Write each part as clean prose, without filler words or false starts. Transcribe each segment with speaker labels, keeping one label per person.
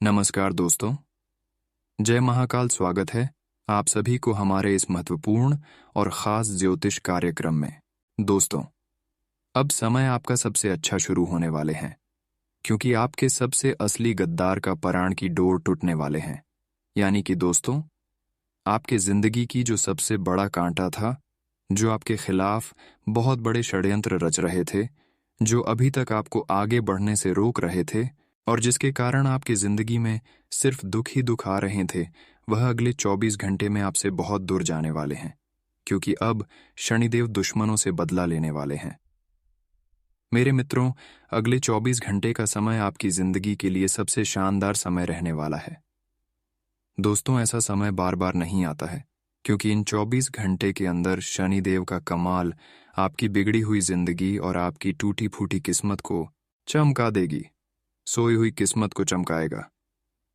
Speaker 1: नमस्कार दोस्तों, जय महाकाल। स्वागत है आप सभी को हमारे इस महत्वपूर्ण और ख़ास ज्योतिष कार्यक्रम में। दोस्तों, अब समय आपका सबसे अच्छा शुरू होने वाले हैं, क्योंकि आपके सबसे असली गद्दार का पराण की डोर टूटने वाले हैं। यानी कि दोस्तों, आपके ज़िंदगी की जो सबसे बड़ा कांटा था, जो आपके खिलाफ बहुत बड़े षड्यंत्र रच रहे थे, जो अभी तक आपको आगे बढ़ने से रोक रहे थे और जिसके कारण आपकी जिंदगी में सिर्फ दुख ही दुख आ रहे थे, वह अगले 24 घंटे में आपसे बहुत दूर जाने वाले हैं, क्योंकि अब शनिदेव दुश्मनों से बदला लेने वाले हैं। मेरे मित्रों, अगले 24 घंटे का समय आपकी जिंदगी के लिए सबसे शानदार समय रहने वाला है। दोस्तों, ऐसा समय बार बार नहीं आता है, क्योंकि इन 24 घंटे के अंदर शनिदेव का कमाल आपकी बिगड़ी हुई जिंदगी और आपकी टूटी फूटी किस्मत को चमका देगी, सोई हुई किस्मत को चमकाएगा।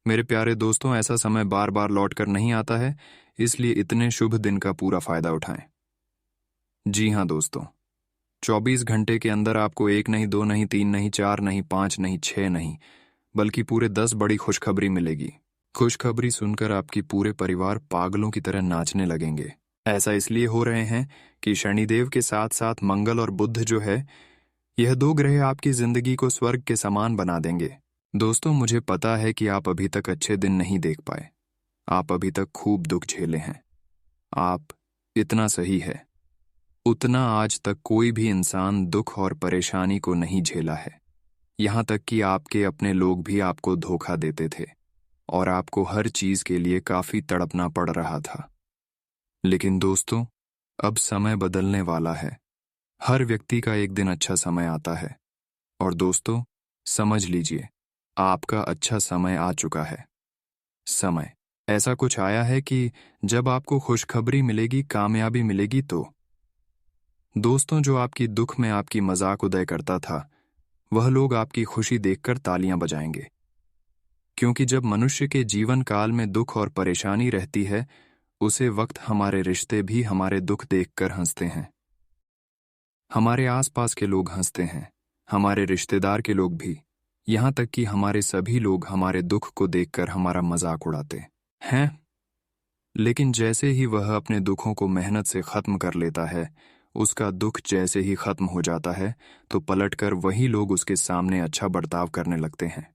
Speaker 1: मेरे प्यारे दोस्तों, ऐसा समय बार बार लौट कर नहीं आता है, इसलिए इतने शुभ दिन का पूरा फायदा उठाएं। जी हाँ दोस्तों, 24 घंटे के अंदर आपको 1 नहीं, 2 नहीं, 3 नहीं, 4 नहीं, 5 नहीं, 6 नहीं, बल्कि पूरे 10 बड़ी खुशखबरी मिलेगी। खुशखबरी सुनकर आपकी पूरे परिवार पागलों की तरह नाचने लगेंगे। ऐसा इसलिए हो रहे हैं कि शनिदेव के साथ साथ मंगल और बुध जो है, यह 2 ग्रह आपकी जिंदगी को स्वर्ग के समान बना देंगे। दोस्तों, मुझे पता है कि आप अभी तक अच्छे दिन नहीं देख पाए, आप अभी तक खूब दुख झेले हैं। आप इतना सही है, उतना आज तक कोई भी इंसान दुख और परेशानी को नहीं झेला है। यहाँ तक कि आपके अपने लोग भी आपको धोखा देते थे और आपको हर चीज के लिए काफी तड़पना पड़ रहा था। लेकिन दोस्तों, अब समय बदलने वाला है। हर व्यक्ति का एक दिन अच्छा समय आता है, और दोस्तों समझ लीजिए, आपका अच्छा समय आ चुका है। समय ऐसा कुछ आया है कि जब आपको खुशखबरी मिलेगी, कामयाबी मिलेगी, तो दोस्तों, जो आपकी दुख में आपकी मजाक उड़ाया करता था, वह लोग आपकी खुशी देखकर तालियां बजाएंगे। क्योंकि जब मनुष्य के जीवन काल में दुख और परेशानी रहती है, उसे वक्त हमारे रिश्ते भी हमारे दुख देखकर हंसते हैं। हमारे आसपास के लोग हंसते हैं, हमारे रिश्तेदार के लोग भी, यहाँ तक कि हमारे सभी लोग हमारे दुख को देखकर हमारा मजाक उड़ाते हैं। लेकिन जैसे ही वह अपने दुखों को मेहनत से खत्म कर लेता है, उसका दुख जैसे ही खत्म हो जाता है, तो पलटकर वही लोग उसके सामने अच्छा बर्ताव करने लगते हैं।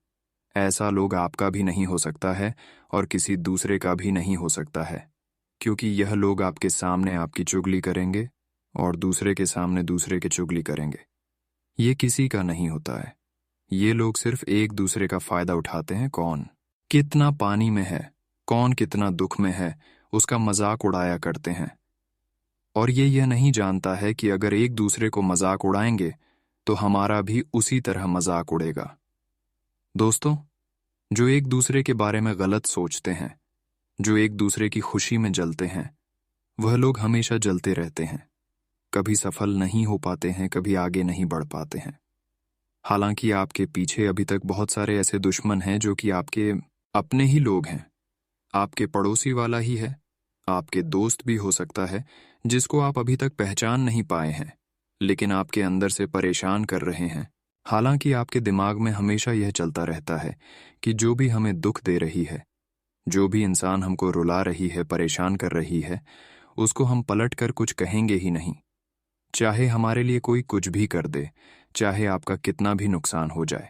Speaker 1: ऐसा लोग आपका भी नहीं हो सकता है और किसी दूसरे का भी नहीं हो सकता है, क्योंकि यह लोग आपके सामने आपकी चुगली करेंगे और दूसरे के सामने दूसरे की चुगली करेंगे। ये किसी का नहीं होता है। ये लोग सिर्फ एक दूसरे का फायदा उठाते हैं। कौन कितना पानी में है, कौन कितना दुख में है, उसका मजाक उड़ाया करते हैं। और ये यह नहीं जानता है कि अगर एक दूसरे को मजाक उड़ाएंगे तो हमारा भी उसी तरह मजाक उड़ेगा। दोस्तों, जो एक दूसरे के बारे में गलत सोचते हैं, जो एक दूसरे की खुशी में जलते हैं, वह लोग हमेशा जलते रहते हैं। कभी सफल नहीं हो पाते हैं, कभी आगे नहीं बढ़ पाते हैं। हालांकि आपके पीछे अभी तक बहुत सारे ऐसे दुश्मन हैं जो कि आपके अपने ही लोग हैं, आपके पड़ोसी वाला ही है, आपके दोस्त भी हो सकता है, जिसको आप अभी तक पहचान नहीं पाए हैं, लेकिन आपके अंदर से परेशान कर रहे हैं। हालांकि आपके दिमाग में हमेशा यह चलता रहता है कि जो भी हमें दुख दे रही है, जो भी इंसान हमको रुला रही है, परेशान कर रही है, उसको हम पलट कर कुछ कहेंगे ही नहीं। चाहे हमारे लिए कोई कुछ भी कर दे, चाहे आपका कितना भी नुकसान हो जाए,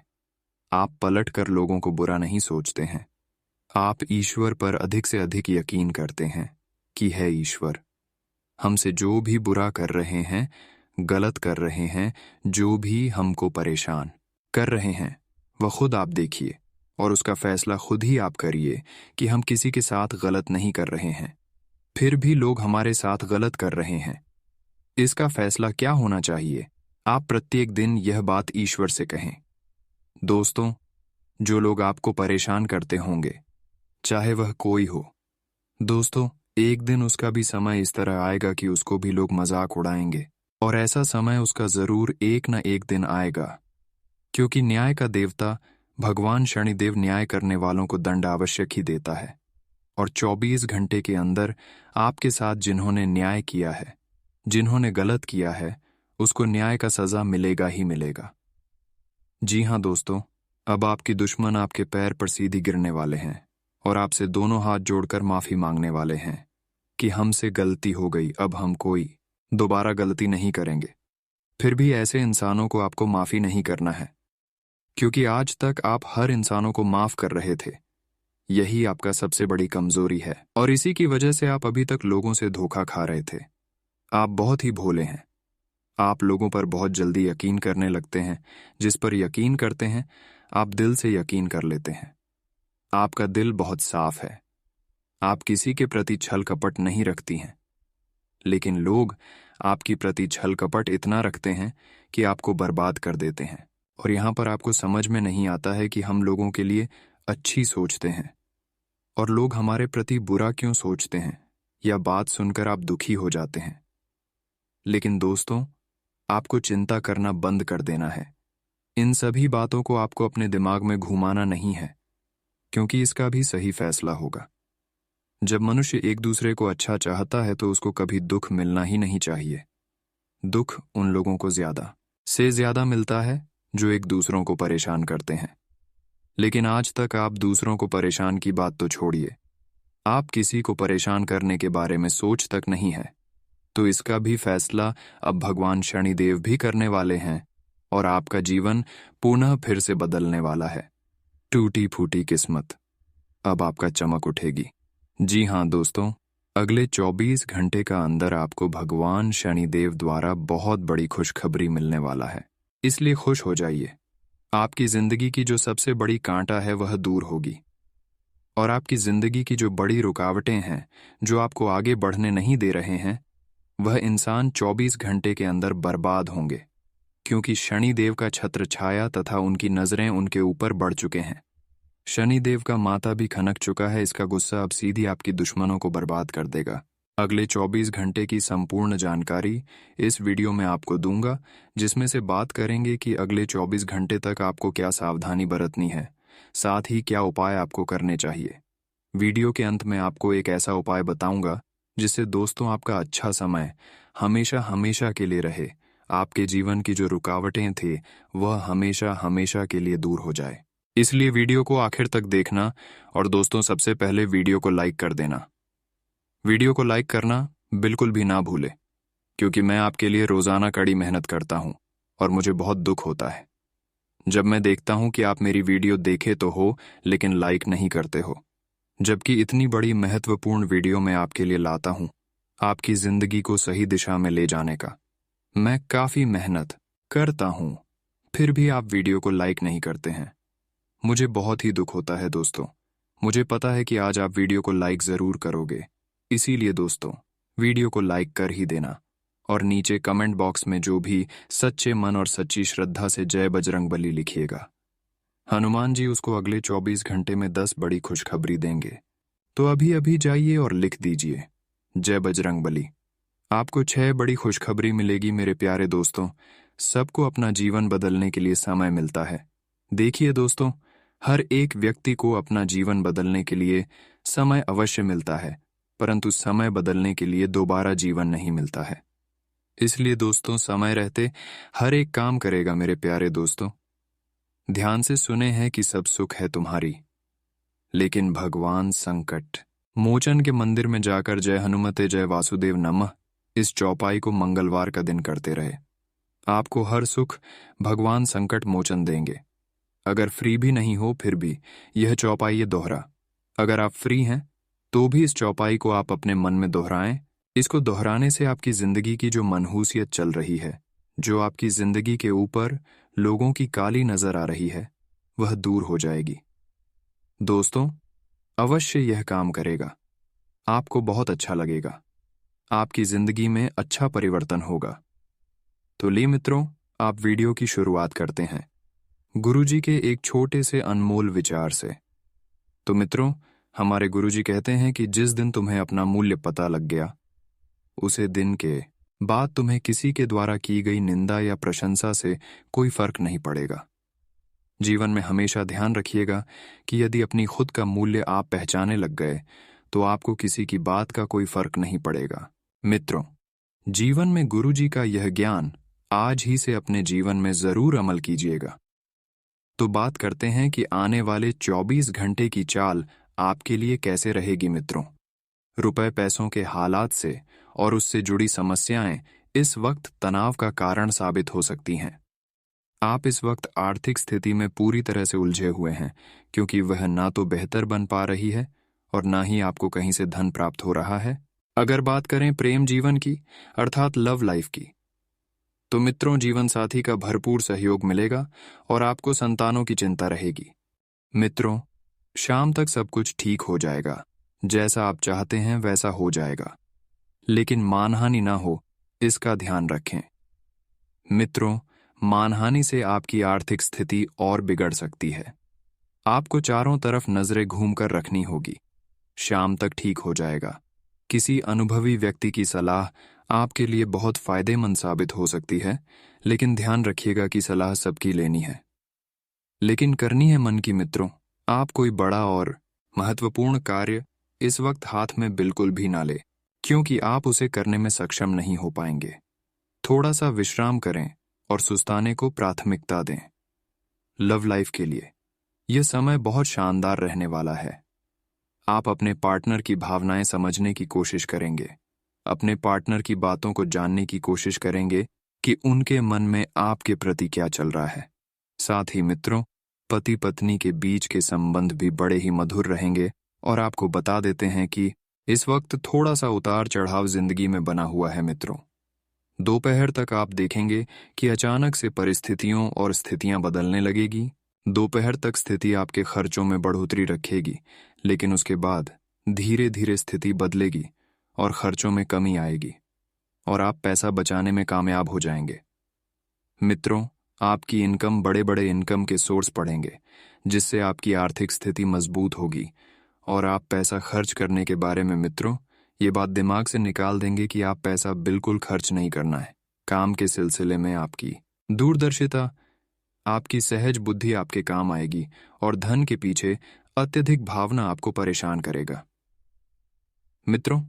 Speaker 1: आप पलट कर लोगों को बुरा नहीं सोचते हैं। आप ईश्वर पर अधिक से अधिक यकीन करते हैं कि है ईश्वर, हमसे जो भी बुरा कर रहे हैं, गलत कर रहे हैं, जो भी हमको परेशान कर रहे हैं, वह खुद आप देखिए और उसका फैसला खुद ही आप करिए कि हम किसी के साथ गलत नहीं कर रहे हैं। फिर भी लोग हमारे साथ गलत कर रहे हैं, इसका फैसला क्या होना चाहिए? आप प्रत्येक दिन यह बात ईश्वर से कहें। दोस्तों, जो लोग आपको परेशान करते होंगे, चाहे वह कोई हो, दोस्तों, एक दिन उसका भी समय इस तरह आएगा कि उसको भी लोग मजाक उड़ाएंगे, और ऐसा समय उसका जरूर एक न एक दिन आएगा, क्योंकि न्याय का देवता भगवान शनिदेव न्याय करने वालों को दंड आवश्यक ही देता है। और 24 घंटे के अंदर आपके साथ जिन्होंने न्याय किया है, जिन्होंने गलत किया है, उसको न्याय का सजा मिलेगा ही मिलेगा। जी हाँ दोस्तों, अब आपके दुश्मन आपके पैर पर सीधी गिरने वाले हैं और आपसे दोनों हाथ जोड़कर माफी मांगने वाले हैं कि हमसे गलती हो गई, अब हम कोई दोबारा गलती नहीं करेंगे। फिर भी ऐसे इंसानों को आपको माफी नहीं करना है, क्योंकि आज तक आप हर इंसानों को माफ कर रहे थे। यही आपका सबसे बड़ी कमजोरी है और इसी की वजह से आप अभी तक लोगों से धोखा खा रहे थे। आप बहुत ही भोले हैं। आप लोगों पर बहुत जल्दी यकीन करने लगते हैं। जिस पर यकीन करते हैं आप दिल से यकीन कर लेते हैं। आपका दिल बहुत साफ है। आप किसी के प्रति छल कपट नहीं रखती हैं, लेकिन लोग आपकी प्रति छल कपट इतना रखते हैं कि आपको बर्बाद कर देते हैं। और यहां पर आपको समझ में नहीं आता है कि हम लोगों के लिए अच्छी सोचते हैं और लोग हमारे प्रति बुरा क्यों सोचते हैं, या बात सुनकर आप दुखी हो जाते हैं। लेकिन दोस्तों, आपको चिंता करना बंद कर देना है। इन सभी बातों को आपको अपने दिमाग में घुमाना नहीं है, क्योंकि इसका भी सही फैसला होगा। जब मनुष्य एक दूसरे को अच्छा चाहता है तो उसको कभी दुख मिलना ही नहीं चाहिए। दुख उन लोगों को ज्यादा से ज्यादा मिलता है जो एक दूसरों को परेशान करते हैं। लेकिन आज तक आप दूसरों को परेशान की बात तो छोड़िए, आप किसी को परेशान करने के बारे में सोच तक नहीं है। तो इसका भी फैसला अब भगवान शनिदेव भी करने वाले हैं और आपका जीवन पुनः फिर से बदलने वाला है। टूटी फूटी किस्मत, अब आपका चमक उठेगी। जी हाँ दोस्तों, अगले 24 घंटे का अंदर आपको भगवान शनिदेव द्वारा बहुत बड़ी खुशखबरी मिलने वाला है। इसलिए खुश हो जाइए। आपकी जिंदगी की जो सबसे बड़ी कांटा है वह दूर होगी और आपकी जिंदगी की जो बड़ी रुकावटें हैं, जो आपको आगे बढ़ने नहीं दे रहे हैं, वह इंसान 24 घंटे के अंदर बर्बाद होंगे, क्योंकि शनिदेव का छत्र छाया तथा उनकी नजरें उनके ऊपर बढ़ चुके हैं। शनिदेव का माथा भी खनक चुका है। इसका गुस्सा अब सीधी आपकी दुश्मनों को बर्बाद कर देगा। अगले 24 घंटे की संपूर्ण जानकारी इस वीडियो में आपको दूंगा, जिसमें से बात करेंगे कि अगले 24 घंटे तक आपको क्या सावधानी बरतनी है, साथ ही क्या उपाय आपको करने चाहिए। वीडियो के अंत में आपको एक ऐसा उपाय बताऊंगा जिससे दोस्तों आपका अच्छा समय हमेशा हमेशा के लिए रहे। आपके जीवन की जो रुकावटें थी वह हमेशा हमेशा के लिए दूर हो जाए। इसलिए वीडियो को आखिर तक देखना और दोस्तों सबसे पहले वीडियो को लाइक कर देना। वीडियो को लाइक करना बिल्कुल भी ना भूले, क्योंकि मैं आपके लिए रोजाना कड़ी मेहनत करता हूं और मुझे बहुत दुख होता है जब मैं देखता हूं कि आप मेरी वीडियो देखे तो हो लेकिन लाइक नहीं करते हो, जबकि इतनी बड़ी महत्वपूर्ण वीडियो मैं आपके लिए लाता हूं आपकी जिंदगी को सही दिशा में ले जाने का। मैं काफी मेहनत करता हूं, फिर भी आप वीडियो को लाइक नहीं करते हैं। मुझे बहुत ही दुख होता है दोस्तों। मुझे पता है कि आज आप वीडियो को लाइक जरूर करोगे, इसीलिए दोस्तों वीडियो को लाइक कर ही देना और नीचे कमेंट बॉक्स में जो भी सच्चे मन और सच्ची श्रद्धा से जय बजरंगबली लिखिएगा। हनुमान जी उसको अगले 24 घंटे में 10 बड़ी खुशखबरी देंगे। तो अभी अभी जाइए और लिख दीजिए जय बजरंगबली। आपको 6 बड़ी खुशखबरी मिलेगी मेरे प्यारे दोस्तों। सबको अपना जीवन बदलने के लिए समय मिलता है। देखिए दोस्तों, हर एक व्यक्ति को अपना जीवन बदलने के लिए समय अवश्य मिलता है, परंतु समय बदलने के लिए दोबारा जीवन नहीं मिलता है। इसलिए दोस्तों समय रहते हर एक काम करेगा मेरे प्यारे दोस्तों। ध्यान से सुने हैं कि सब सुख है तुम्हारी, लेकिन भगवान संकट मोचन के मंदिर में जाकर जय हनुमते जय वासुदेव नमः इस चौपाई को मंगलवार का दिन करते रहे। आपको हर सुख भगवान संकट मोचन देंगे। अगर फ्री भी नहीं हो फिर भी यह चौपाई ये दोहरा। अगर आप फ्री हैं तो भी इस चौपाई को आप अपने मन में दोहराएं। इसको दोहराने से आपकी जिंदगी की जो मनहूसियत चल रही है, जो आपकी जिंदगी के ऊपर लोगों की काली नजर आ रही है, वह दूर हो जाएगी। दोस्तों अवश्य यह काम करेगा, आपको बहुत अच्छा लगेगा, आपकी जिंदगी में अच्छा परिवर्तन होगा। तो ली मित्रों, आप वीडियो की शुरुआत करते हैं गुरुजी के एक छोटे से अनमोल विचार से। तो मित्रों, हमारे गुरुजी कहते हैं कि जिस दिन तुम्हें अपना मूल्य पता लग गया, उसे दिन के बाद तुम्हें किसी के द्वारा की गई निंदा या प्रशंसा से कोई फर्क नहीं पड़ेगा। जीवन में हमेशा ध्यान रखिएगा कि यदि अपनी खुद का मूल्य आप पहचाने लग गए तो आपको किसी की बात का कोई फर्क नहीं पड़ेगा। मित्रों, जीवन में गुरुजी का यह ज्ञान आज ही से अपने जीवन में जरूर अमल कीजिएगा। तो बात करते हैं कि आने वाले 24 घंटे की चाल आपके लिए कैसे रहेगी मित्रों। रुपए पैसों के हालात से और उससे जुड़ी समस्याएं इस वक्त तनाव का कारण साबित हो सकती हैं। आप इस वक्त आर्थिक स्थिति में पूरी तरह से उलझे हुए हैं, क्योंकि वह ना तो बेहतर बन पा रही है और ना ही आपको कहीं से धन प्राप्त हो रहा है। अगर बात करें प्रेम जीवन की, अर्थात लव लाइफ की, तो मित्रों जीवन साथी का भरपूर सहयोग मिलेगा और आपको संतानों की चिंता रहेगी। मित्रों, शाम तक सब कुछ ठीक हो जाएगा, जैसा आप चाहते हैं वैसा हो जाएगा, लेकिन मानहानि ना हो इसका ध्यान रखें। मित्रों, मानहानि से आपकी आर्थिक स्थिति और बिगड़ सकती है। आपको चारों तरफ नजरें घूमकर रखनी होगी। शाम तक ठीक हो जाएगा। किसी अनुभवी व्यक्ति की सलाह आपके लिए बहुत फायदेमंद साबित हो सकती है, लेकिन ध्यान रखिएगा कि सलाह सबकी लेनी है, लेकिन करनी है मन की। मित्रों, आप कोई बड़ा और महत्वपूर्ण कार्य इस वक्त हाथ में बिल्कुल भी ना ले, क्योंकि आप उसे करने में सक्षम नहीं हो पाएंगे। थोड़ा सा विश्राम करें और सुस्ताने को प्राथमिकता दें। लव लाइफ के लिए यह समय बहुत शानदार रहने वाला है। आप अपने पार्टनर की भावनाएं समझने की कोशिश करेंगे, अपने पार्टनर की बातों को जानने की कोशिश करेंगे कि उनके मन में आपके प्रति क्या चल रहा है। साथ ही मित्रों, पति पत्नी के बीच के संबंध भी बड़े ही मधुर रहेंगे और आपको बता देते हैं कि इस वक्त थोड़ा सा उतार चढ़ाव जिंदगी में बना हुआ है। मित्रों, दोपहर तक आप देखेंगे कि अचानक से परिस्थितियों और स्थितियां बदलने लगेगी। दोपहर तक स्थिति आपके खर्चों में बढ़ोतरी रखेगी, लेकिन उसके बाद धीरे धीरे स्थिति बदलेगी और खर्चों में कमी आएगी और आप पैसा बचाने में कामयाब हो जाएंगे। मित्रों, आपकी इनकम बड़े बड़े इनकम के सोर्स बढ़ेंगे, जिससे आपकी आर्थिक स्थिति मजबूत होगी और आप पैसा खर्च करने के बारे में मित्रों ये बात दिमाग से निकाल देंगे कि आप पैसा बिल्कुल खर्च नहीं करना है। काम के सिलसिले में आपकी दूरदर्शिता, आपकी सहज बुद्धि आपके काम आएगी और धन के पीछे अत्यधिक भावना आपको परेशान करेगा। मित्रों,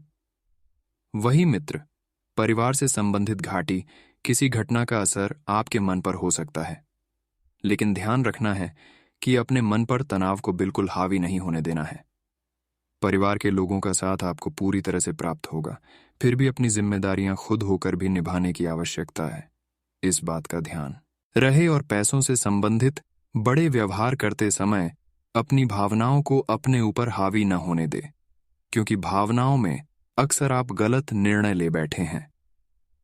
Speaker 1: वही मित्र परिवार से संबंधित घाटी किसी घटना का असर आपके मन पर हो सकता है, लेकिन ध्यान रखना है कि अपने मन पर तनाव को बिल्कुल हावी नहीं होने देना है। परिवार के लोगों का साथ आपको पूरी तरह से प्राप्त होगा, फिर भी अपनी जिम्मेदारियां खुद होकर भी निभाने की आवश्यकता है। इस बात का ध्यान रहे और पैसों से संबंधित बड़े व्यवहार करते समय अपनी भावनाओं को अपने ऊपर हावी न होने दे, क्योंकि भावनाओं में अक्सर आप गलत निर्णय ले बैठे हैं।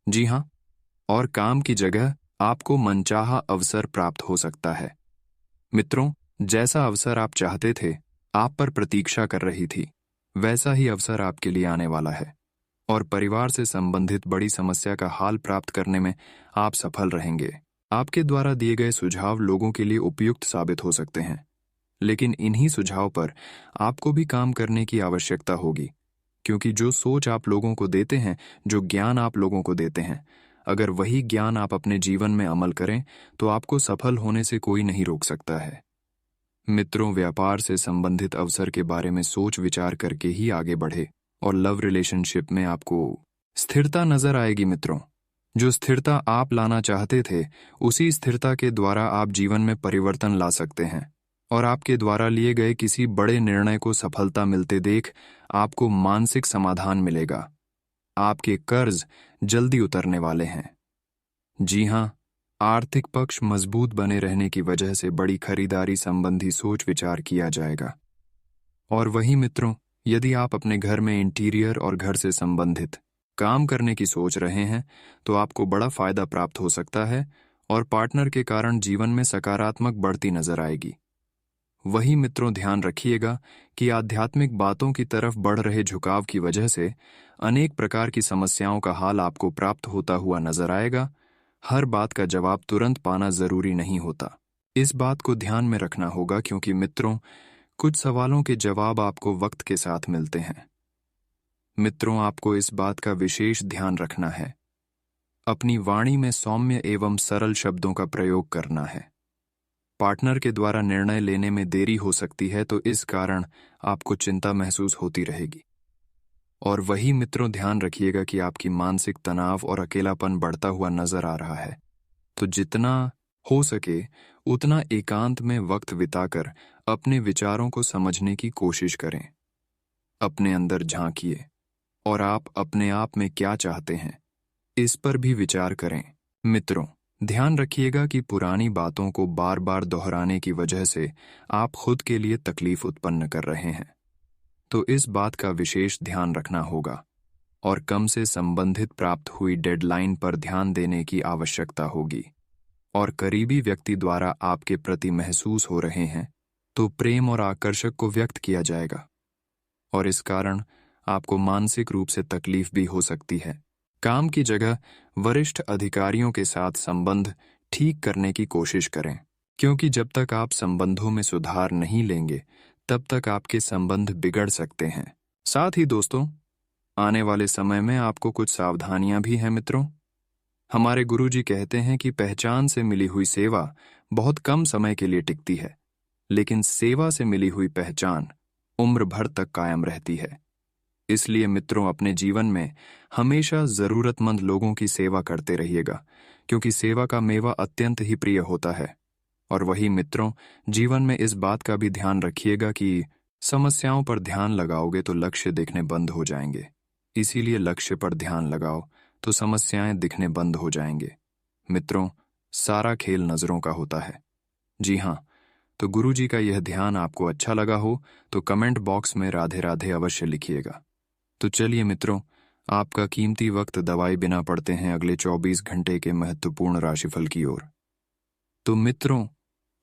Speaker 1: जी हां, और काम की जगह आपको मनचाहा अवसर प्राप्त हो सकता है। मित्रों, जैसा अवसर आप चाहते थे, आप पर प्रतीक्षा कर रही थी, वैसा ही अवसर आपके लिए आने वाला है और परिवार से संबंधित बड़ी समस्या का हाल प्राप्त करने में आप सफल रहेंगे। आपके द्वारा दिए गए सुझाव लोगों के लिए उपयुक्त साबित हो सकते हैं, लेकिन इन्हीं सुझाव पर आपको भी काम करने की आवश्यकता होगी, क्योंकि जो सोच आप लोगों को देते हैं, जो ज्ञान आप लोगों को देते हैं, अगर वही ज्ञान आप अपने जीवन में अमल करें तो आपको सफल होने से कोई नहीं रोक सकता है। मित्रों, व्यापार से संबंधित अवसर के बारे में सोच विचार करके ही आगे बढ़े और लव रिलेशनशिप में आपको स्थिरता नजर आएगी। मित्रों, जो स्थिरता आप लाना चाहते थे, उसी स्थिरता के द्वारा आप जीवन में परिवर्तन ला सकते हैं और आपके द्वारा लिए गए किसी बड़े निर्णय को सफलता मिलते देख आपको मानसिक समाधान मिलेगा। आपके कर्ज जल्दी उतरने वाले हैं। जी हां, आर्थिक पक्ष मजबूत बने रहने की वजह से बड़ी खरीदारी संबंधी सोच विचार किया जाएगा। और वहीं मित्रों, यदि आप अपने घर में इंटीरियर और घर से संबंधित काम करने की सोच रहे हैं, तो आपको बड़ा फायदा प्राप्त हो सकता है और पार्टनर के कारण जीवन में सकारात्मक बढ़ती नजर आएगी। वहीं मित्रों, ध्यान रखिएगा कि आध्यात्मिक बातों की तरफ बढ़ रहे झुकाव की वजह से अनेक प्रकार की समस्याओं का हाल आपको प्राप्त होता हुआ नजर आएगा। हर बात का जवाब तुरंत पाना जरूरी नहीं होता, इस बात को ध्यान में रखना होगा, क्योंकि मित्रों, कुछ सवालों के जवाब आपको वक्त के साथ मिलते हैं। मित्रों, आपको इस बात का विशेष ध्यान रखना है। अपनी वाणी में सौम्य एवं सरल शब्दों का प्रयोग करना है। पार्टनर के द्वारा निर्णय लेने में देरी हो सकती है, तो इस कारण आपको चिंता महसूस होती रहेगी। और वही मित्रों, ध्यान रखिएगा कि आपकी मानसिक तनाव और अकेलापन बढ़ता हुआ नजर आ रहा है, तो जितना हो सके उतना एकांत में वक्त बिताकर अपने विचारों को समझने की कोशिश करें। अपने अंदर झांकिए और आप अपने आप में क्या चाहते हैं, इस पर भी विचार करें। मित्रों, ध्यान रखिएगा कि पुरानी बातों को बार बार दोहराने की वजह से आप खुद के लिए तकलीफ उत्पन्न कर रहे हैं। तो इस बात का विशेष ध्यान रखना होगा और कम से संबंधित प्राप्त हुई डेडलाइन पर ध्यान देने की आवश्यकता होगी। और करीबी व्यक्ति द्वारा आपके प्रति महसूस हो रहे हैं तो प्रेम और आकर्षक को व्यक्त किया जाएगा, और इस कारण आपको मानसिक रूप से तकलीफ भी हो सकती है। काम की जगह वरिष्ठ अधिकारियों के साथ संबंध ठीक करने की कोशिश करें, क्योंकि जब तक आप संबंधों में सुधार नहीं लेंगे तब तक आपके संबंध बिगड़ सकते हैं। साथ ही दोस्तों, आने वाले समय में आपको कुछ सावधानियां भी हैं। मित्रों, हमारे गुरुजी कहते हैं कि पहचान से मिली हुई सेवा बहुत कम समय के लिए टिकती है, लेकिन सेवा से मिली हुई पहचान उम्र भर तक कायम रहती है। इसलिए मित्रों, अपने जीवन में हमेशा जरूरतमंद लोगों की सेवा करते रहिएगा, क्योंकि सेवा का मेवा अत्यंत ही प्रिय होता है। और वही मित्रों, जीवन में इस बात का भी ध्यान रखिएगा कि समस्याओं पर ध्यान लगाओगे तो लक्ष्य दिखने बंद हो जाएंगे। इसीलिए लक्ष्य पर ध्यान लगाओ तो समस्याएं दिखने बंद हो जाएंगे। मित्रों, सारा खेल नजरों का होता है। जी हाँ, तो गुरुजी का यह ध्यान आपको अच्छा लगा हो तो कमेंट बॉक्स में राधे राधे अवश्य लिखिएगा। तो चलिए मित्रों, आपका कीमती वक्त दवाए बिना पड़ते हैं अगले 24 घंटे के महत्वपूर्ण राशिफल की ओर। तो मित्रों,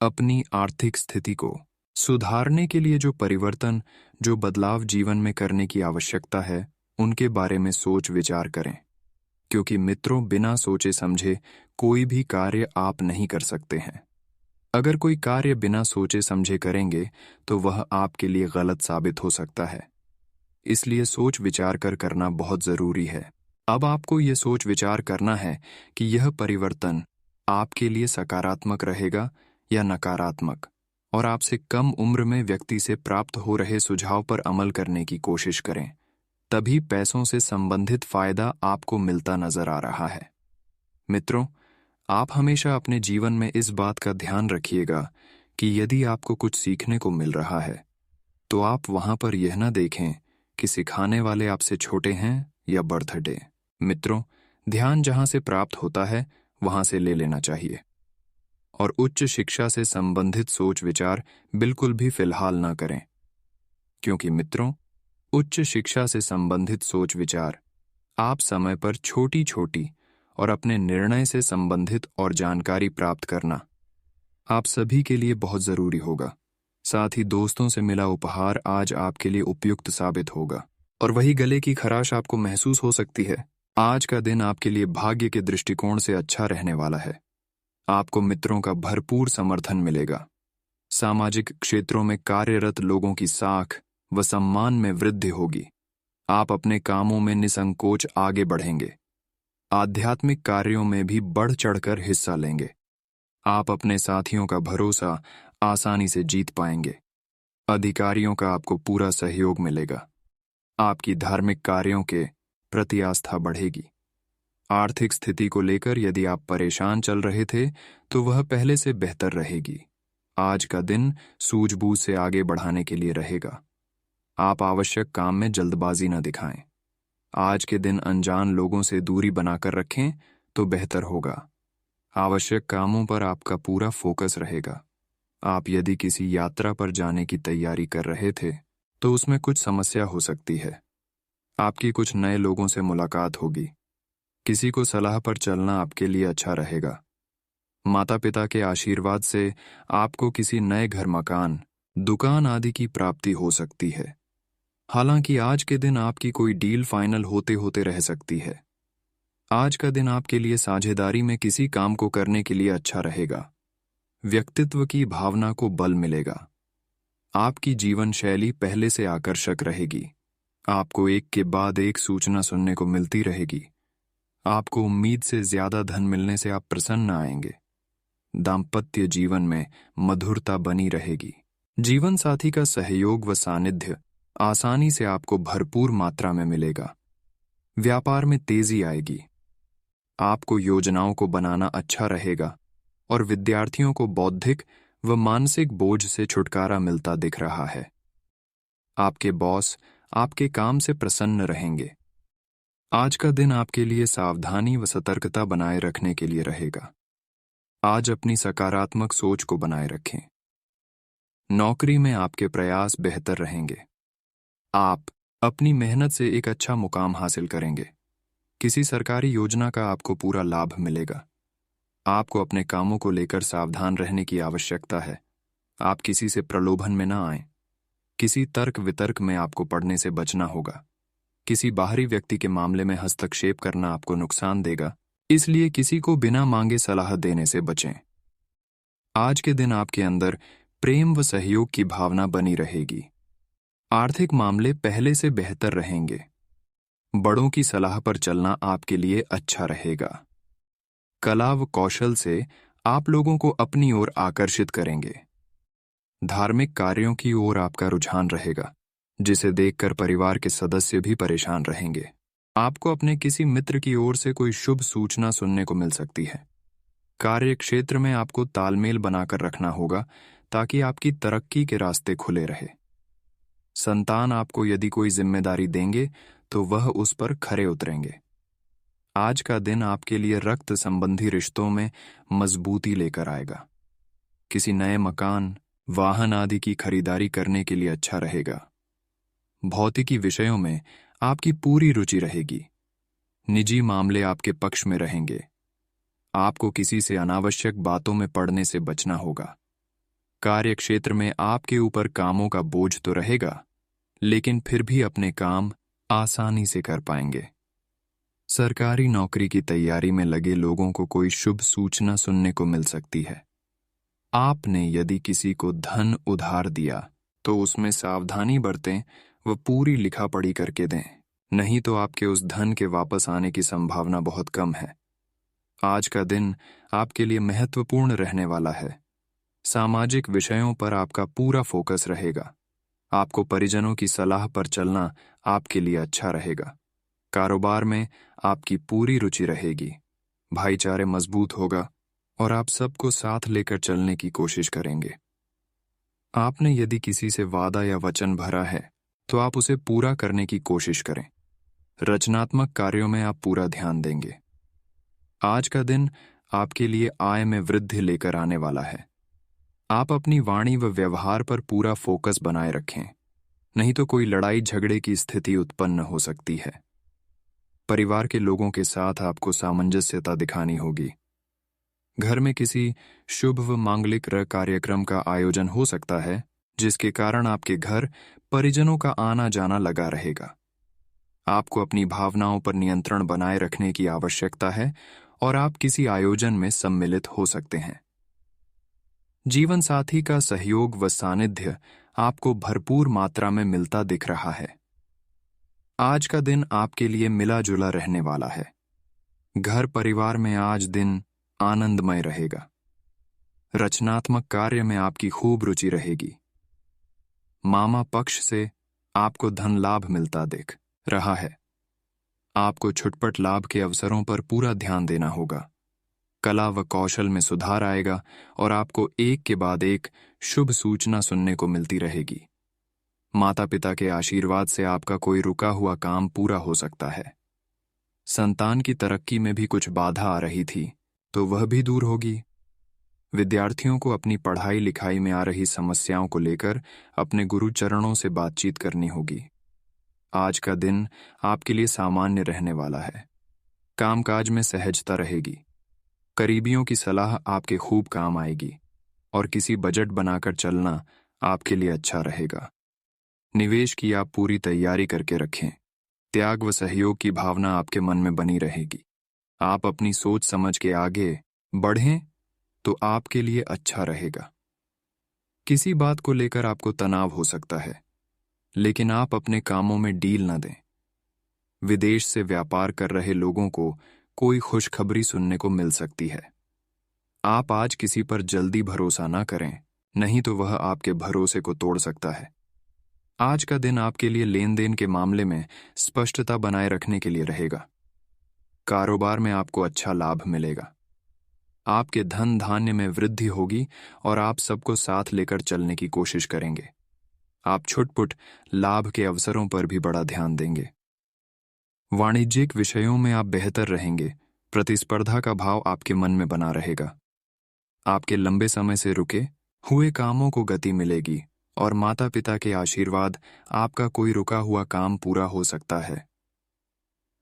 Speaker 1: अपनी आर्थिक स्थिति को सुधारने के लिए जो परिवर्तन, जो बदलाव जीवन में करने की आवश्यकता है, उनके बारे में सोच विचार करें। क्योंकि मित्रों, बिना सोचे समझे कोई भी कार्य आप नहीं कर सकते हैं। अगर कोई कार्य बिना सोचे समझे करेंगे तो वह आपके लिए गलत साबित हो सकता है। इसलिए सोच विचार कर करना बहुत जरूरी है। अब आपको यह सोच विचार करना है कि यह परिवर्तन आपके लिए सकारात्मक रहेगा या नकारात्मक, और आपसे कम उम्र में व्यक्ति से प्राप्त हो रहे सुझाव पर अमल करने की कोशिश करें। तभी पैसों से संबंधित फायदा आपको मिलता नजर आ रहा है। मित्रों, आप हमेशा अपने जीवन में इस बात का ध्यान रखिएगा कि यदि आपको कुछ सीखने को मिल रहा है तो आप वहां पर यह ना देखें कि सिखाने वाले आपसे छोटे हैं या बर्थडे। मित्रों, ध्यान जहां से प्राप्त होता है वहां से ले लेना चाहिए, और उच्च शिक्षा से संबंधित सोच विचार बिल्कुल भी फिलहाल ना करें। क्योंकि मित्रों, उच्च शिक्षा से संबंधित सोच विचार आप समय पर छोटी छोटी और अपने निर्णय से संबंधित और जानकारी प्राप्त करना आप सभी के लिए बहुत जरूरी होगा। साथ ही दोस्तों से मिला उपहार आज आपके लिए उपयुक्त साबित होगा, और वही गले की खराश आपको महसूस हो सकती है। आज का दिन आपके लिए भाग्य के दृष्टिकोण से अच्छा रहने वाला है। आपको मित्रों का भरपूर समर्थन मिलेगा। सामाजिक क्षेत्रों में कार्यरत लोगों की साख व सम्मान में वृद्धि होगी। आप अपने कामों में निसंकोच आगे बढ़ेंगे। आध्यात्मिक कार्यों में भी बढ़ चढ़कर हिस्सा लेंगे। आप अपने साथियों का भरोसा आसानी से जीत पाएंगे। अधिकारियों का आपको पूरा सहयोग मिलेगा। आपकी धार्मिक कार्यों के प्रति आस्था बढ़ेगी। आर्थिक स्थिति को लेकर यदि आप परेशान चल रहे थे तो वह पहले से बेहतर रहेगी। आज का दिन सूझबूझ से आगे बढ़ाने के लिए रहेगा। आप आवश्यक काम में जल्दबाजी न दिखाएं। आज के दिन अनजान लोगों से दूरी बनाकर रखें तो बेहतर होगा। आवश्यक कामों पर आपका पूरा फोकस रहेगा। आप यदि किसी यात्रा पर जाने की तैयारी कर रहे थे तो उसमें कुछ समस्या हो सकती है। आपकी कुछ नए लोगों से मुलाकात होगी। किसी को सलाह पर चलना आपके लिए अच्छा रहेगा। माता पिता के आशीर्वाद से आपको किसी नए घर, मकान, दुकान आदि की प्राप्ति हो सकती है। हालांकि आज के दिन आपकी कोई डील फाइनल होते होते रह सकती है। आज का दिन आपके लिए साझेदारी में किसी काम को करने के लिए अच्छा रहेगा। व्यक्तित्व की भावना को बल मिलेगा। आपकी जीवन शैली पहले से आकर्षक रहेगी। आपको एक के बाद एक सूचना सुनने को मिलती रहेगी। आपको उम्मीद से ज्यादा धन मिलने से आप प्रसन्न आएंगे। दाम्पत्य जीवन में मधुरता बनी रहेगी। जीवन साथी का सहयोग व सानिध्य आसानी से आपको भरपूर मात्रा में मिलेगा। व्यापार में तेजी आएगी। आपको योजनाओं को बनाना अच्छा रहेगा और विद्यार्थियों को बौद्धिक व मानसिक बोझ से छुटकारा मिलता दिख रहा है। आपके बॉस आपके काम से प्रसन्न रहेंगे। आज का दिन आपके लिए सावधानी व सतर्कता बनाए रखने के लिए रहेगा। आज अपनी सकारात्मक सोच को बनाए रखें। नौकरी में आपके प्रयास बेहतर रहेंगे। आप अपनी मेहनत से एक अच्छा मुकाम हासिल करेंगे। किसी सरकारी योजना का आपको पूरा लाभ मिलेगा। आपको अपने कामों को लेकर सावधान रहने की आवश्यकता है। आप किसी से प्रलोभन में ना आएं। किसी तर्क वितर्क में आपको पड़ने से बचना होगा। किसी बाहरी व्यक्ति के मामले में हस्तक्षेप करना आपको नुकसान देगा, इसलिए किसी को बिना मांगे सलाह देने से बचें। आज के दिन आपके अंदर प्रेम व सहयोग की भावना बनी रहेगी। आर्थिक मामले पहले से बेहतर रहेंगे। बड़ों की सलाह पर चलना आपके लिए अच्छा रहेगा। कला व कौशल से आप लोगों को अपनी ओर आकर्षित करेंगे। धार्मिक कार्यों की ओर आपका रुझान रहेगा, जिसे देखकर परिवार के सदस्य भी परेशान रहेंगे। आपको अपने किसी मित्र की ओर से कोई शुभ सूचना सुनने को मिल सकती है। कार्य क्षेत्र में आपको तालमेल बनाकर रखना होगा ताकि आपकी तरक्की के रास्ते खुले रहे। संतान आपको यदि कोई जिम्मेदारी देंगे तो वह उस पर खरे उतरेंगे। आज का दिन आपके लिए रक्त संबंधी रिश्तों में मजबूती लेकर आएगा। किसी नए मकान, वाहन आदि की खरीदारी करने के लिए अच्छा रहेगा। भौतिकी विषयों में आपकी पूरी रुचि रहेगी। निजी मामले आपके पक्ष में रहेंगे। आपको किसी से अनावश्यक बातों में पड़ने से बचना होगा। कार्य क्षेत्र में आपके ऊपर कामों का बोझ तो रहेगा, लेकिन फिर भी अपने काम आसानी से कर पाएंगे। सरकारी नौकरी की तैयारी में लगे लोगों को कोई शुभ सूचना सुनने को मिल सकती है। आपने यदि किसी को धन उधार दिया तो उसमें सावधानी बरतें व पूरी लिखा पढ़ी करके दें, नहीं तो आपके उस धन के वापस आने की संभावना बहुत कम है। आज का दिन आपके लिए महत्वपूर्ण रहने वाला है। सामाजिक विषयों पर आपका पूरा फोकस रहेगा। आपको परिजनों की सलाह पर चलना आपके लिए अच्छा रहेगा। कारोबार में आपकी पूरी रुचि रहेगी। भाईचारे मजबूत होगा और आप सबको साथ लेकर चलने की कोशिश करेंगे। आपने यदि किसी से वादा या वचन भरा है तो आप उसे पूरा करने की कोशिश करें। रचनात्मक कार्यों में आप पूरा ध्यान देंगे। आज का दिन आपके लिए आय में वृद्धि लेकर आने वाला है। आप अपनी वाणी व व्यवहार पर पूरा फोकस बनाए रखें, नहीं तो कोई लड़ाई झगड़े की स्थिति उत्पन्न हो सकती है। परिवार के लोगों के साथ आपको सामंजस्यता दिखानी होगी। घर में किसी शुभ व मांगलिक कार्यक्रम का आयोजन हो सकता है, जिसके कारण आपके घर परिजनों का आना जाना लगा रहेगा। आपको अपनी भावनाओं पर नियंत्रण बनाए रखने की आवश्यकता है और आप किसी आयोजन में सम्मिलित हो सकते हैं। जीवन साथी का सहयोग व सानिध्य आपको भरपूर मात्रा में मिलता दिख रहा है। आज का दिन आपके लिए मिला जुला रहने वाला है। घर परिवार में आज दिन आनंदमय रहेगा। रचनात्मक कार्य में आपकी खूब रुचि रहेगी। मामा पक्ष से आपको धन लाभ मिलता दिख रहा है। आपको छुटपट लाभ के अवसरों पर पूरा ध्यान देना होगा। कला व कौशल में सुधार आएगा और आपको एक के बाद एक शुभ सूचना सुनने को मिलती रहेगी। माता पिता के आशीर्वाद से आपका कोई रुका हुआ काम पूरा हो सकता है। संतान की तरक्की में भी कुछ बाधा आ रही थी तो वह भी दूर होगी। विद्यार्थियों को अपनी पढ़ाई लिखाई में आ रही समस्याओं को लेकर अपने गुरुचरणों से बातचीत करनी होगी। आज का दिन आपके लिए सामान्य रहने वाला है। कामकाज में सहजता रहेगी। करीबियों की सलाह आपके खूब काम आएगी और किसी बजट बनाकर चलना आपके लिए अच्छा रहेगा। निवेश की आप पूरी तैयारी करके रखें। त्याग व सहयोग की भावना आपके मन में बनी रहेगी। आप अपनी सोच समझ के आगे बढ़ें तो आपके लिए अच्छा रहेगा। किसी बात को लेकर आपको तनाव हो सकता है, लेकिन आप अपने कामों में ढील न दें। विदेश से व्यापार कर रहे लोगों को कोई खुशखबरी सुनने को मिल सकती है। आप आज किसी पर जल्दी भरोसा ना करें, नहीं तो वह आपके भरोसे को तोड़ सकता है। आज का दिन आपके लिए लेन देन के मामले में स्पष्टता बनाए रखने के लिए रहेगा। कारोबार में आपको अच्छा लाभ मिलेगा। आपके धन धान्य में वृद्धि होगी और आप सबको साथ लेकर चलने की कोशिश करेंगे। आप छुटपुट लाभ के अवसरों पर भी बड़ा ध्यान देंगे। वाणिज्यिक विषयों में आप बेहतर रहेंगे। प्रतिस्पर्धा का भाव आपके मन में बना रहेगा। आपके लंबे समय से रुके हुए कामों को गति मिलेगी और माता पिता के आशीर्वाद आपका कोई रुका हुआ काम पूरा हो सकता है।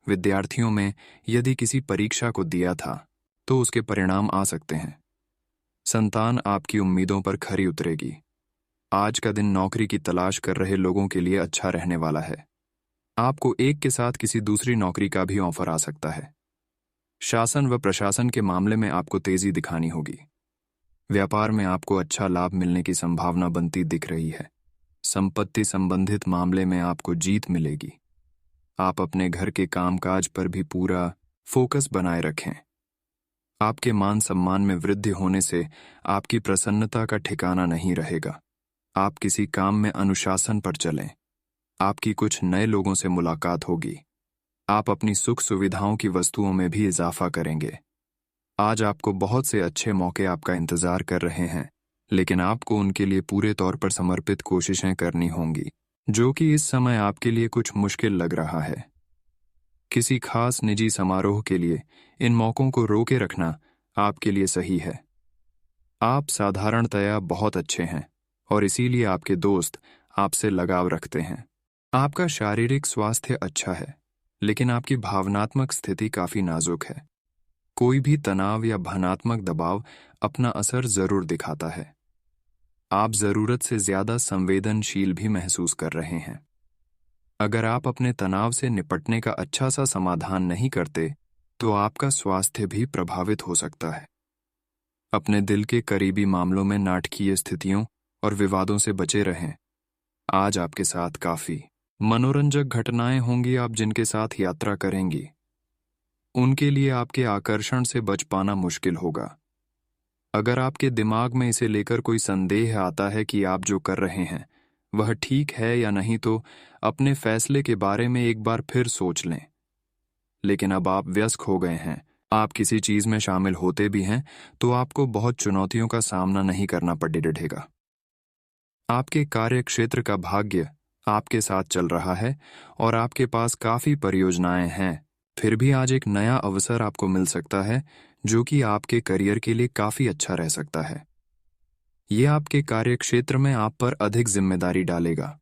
Speaker 1: विद्यार्थियों में यदि किसी परीक्षा को दिया था तो उसके परिणाम आ सकते हैं। संतान आपकी उम्मीदों पर खरी उतरेगी। आज का दिन नौकरी की तलाश कर रहे लोगों के लिए अच्छा रहने वाला है। आपको एक के साथ किसी दूसरी नौकरी का भी ऑफर आ सकता है। शासन व प्रशासन के मामले में आपको तेजी दिखानी होगी। व्यापार में आपको अच्छा लाभ मिलने की संभावना बनती दिख रही है। संपत्ति संबंधित मामले में आपको जीत मिलेगी। आप अपने घर के कामकाज पर भी पूरा फोकस बनाए रखें। आपके मान सम्मान में वृद्धि होने से आपकी प्रसन्नता का ठिकाना नहीं रहेगा। आप किसी काम में अनुशासन पर चलें। आपकी कुछ नए लोगों से मुलाकात होगी। आप अपनी सुख सुविधाओं की वस्तुओं में भी इजाफा करेंगे। आज आपको बहुत से अच्छे मौके आपका इंतजार कर रहे हैं, लेकिन आपको उनके लिए पूरे तौर पर समर्पित कोशिशें करनी होंगी, जो कि इस समय आपके लिए कुछ मुश्किल लग रहा है। किसी खास निजी समारोह के लिए इन मौकों को रोके रखना आपके लिए सही है। आप साधारणतया बहुत अच्छे हैं और इसीलिए आपके दोस्त आपसे लगाव रखते हैं। आपका शारीरिक स्वास्थ्य अच्छा है, लेकिन आपकी भावनात्मक स्थिति काफी नाजुक है। कोई भी तनाव या भावनात्मक दबाव अपना असर जरूर दिखाता है। आप जरूरत से ज्यादा संवेदनशील भी महसूस कर रहे हैं। अगर आप अपने तनाव से निपटने का अच्छा सा समाधान नहीं करते तो आपका स्वास्थ्य भी प्रभावित हो सकता है। अपने दिल के करीबी मामलों में नाटकीय स्थितियों और विवादों से बचे रहें। आज आपके साथ काफी मनोरंजक घटनाएं होंगी। आप जिनके साथ यात्रा करेंगी उनके लिए आपके आकर्षण से बच पाना मुश्किल होगा। अगर आपके दिमाग में इसे लेकर कोई संदेह आता है कि आप जो कर रहे हैं वह ठीक है या नहीं, तो अपने फैसले के बारे में एक बार फिर सोच लें। लेकिन अब आप व्यस्त हो गए हैं, आप किसी चीज में शामिल होते भी हैं तो आपको बहुत चुनौतियों का सामना नहीं करना पड़ेगा। आपके कार्य क्षेत्र का भाग्य आपके साथ चल रहा है और आपके पास काफी परियोजनाएं हैं। फिर भी आज एक नया अवसर आपको मिल सकता है जो कि आपके करियर के लिए काफी अच्छा रह सकता है। ये आपके कार्य क्षेत्र में आप पर अधिक जिम्मेदारी डालेगा।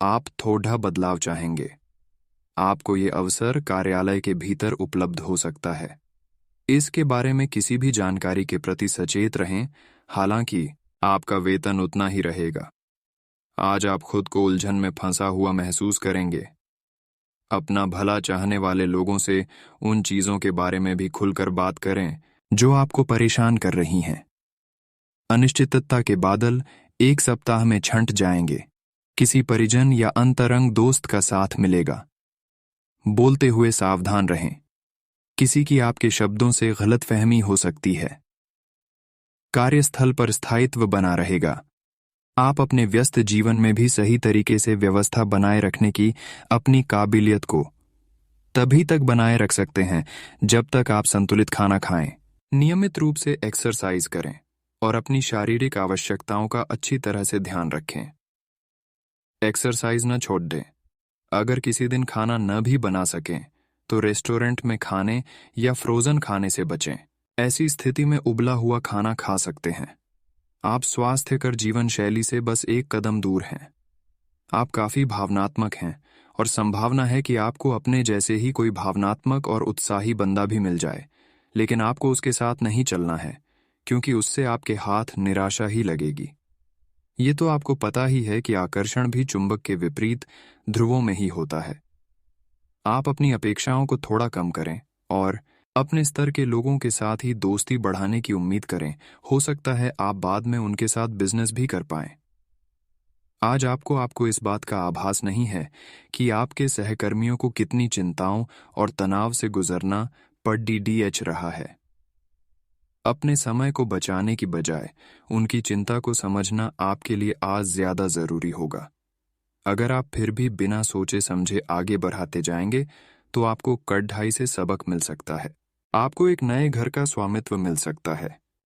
Speaker 1: आप थोड़ा बदलाव चाहेंगे। आपको ये अवसर कार्यालय के भीतर उपलब्ध हो सकता है। इसके बारे में किसी भी जानकारी के प्रति सचेत रहें। हालांकि आपका वेतन उतना ही रहेगा। आज आप खुद को उलझन में फंसा हुआ महसूस करेंगे। अपना भला चाहने वाले लोगों से उन चीजों के बारे में भी खुलकर बात करें जो आपको परेशान कर रही हैं। अनिश्चितता के बादल एक सप्ताह में छंट जाएंगे। किसी परिजन या अंतरंग दोस्त का साथ मिलेगा। बोलते हुए सावधान रहें। किसी की आपके शब्दों से गलतफहमी हो सकती है। कार्यस्थल पर स्थायित्व बना रहेगा। आप अपने व्यस्त जीवन में भी सही तरीके से व्यवस्था बनाए रखने की अपनी काबिलियत को तभी तक बनाए रख सकते हैं जब तक आप संतुलित खाना खाएं, नियमित रूप से एक्सरसाइज करें और अपनी शारीरिक आवश्यकताओं का अच्छी तरह से ध्यान रखें। एक्सरसाइज न छोड़ दें। अगर किसी दिन खाना न भी बना सकें तो रेस्टोरेंट में खाने या फ्रोजन खाने से बचें। ऐसी स्थिति में उबला हुआ खाना खा सकते हैं। आप स्वास्थ्यकर जीवन शैली से बस एक कदम दूर हैं। आप काफी भावनात्मक हैं और संभावना है कि आपको अपने जैसे ही कोई भावनात्मक और उत्साही बंदा भी मिल जाए, लेकिन आपको उसके साथ नहीं चलना है क्योंकि उससे आपके हाथ निराशा ही लगेगी। ये तो आपको पता ही है कि आकर्षण भी चुंबक के विपरीत ध्रुवों में ही होता है। आप अपनी अपेक्षाओं को थोड़ा कम करें और अपने स्तर के लोगों के साथ ही दोस्ती बढ़ाने की उम्मीद करें। हो सकता है आप बाद में उनके साथ बिजनेस भी कर पाएं। आज आपको इस बात का आभास नहीं है कि आपके सहकर्मियों को कितनी चिंताओं और तनाव से गुजरना पड़ रहा है। अपने समय को बचाने की बजाय उनकी चिंता को समझना आपके लिए आज ज्यादा जरूरी होगा। अगर आप फिर भी बिना सोचे समझे आगे बढ़ाते जाएंगे तो आपको कड़ाई से सबक मिल सकता है। आपको एक नए घर का स्वामित्व मिल सकता है।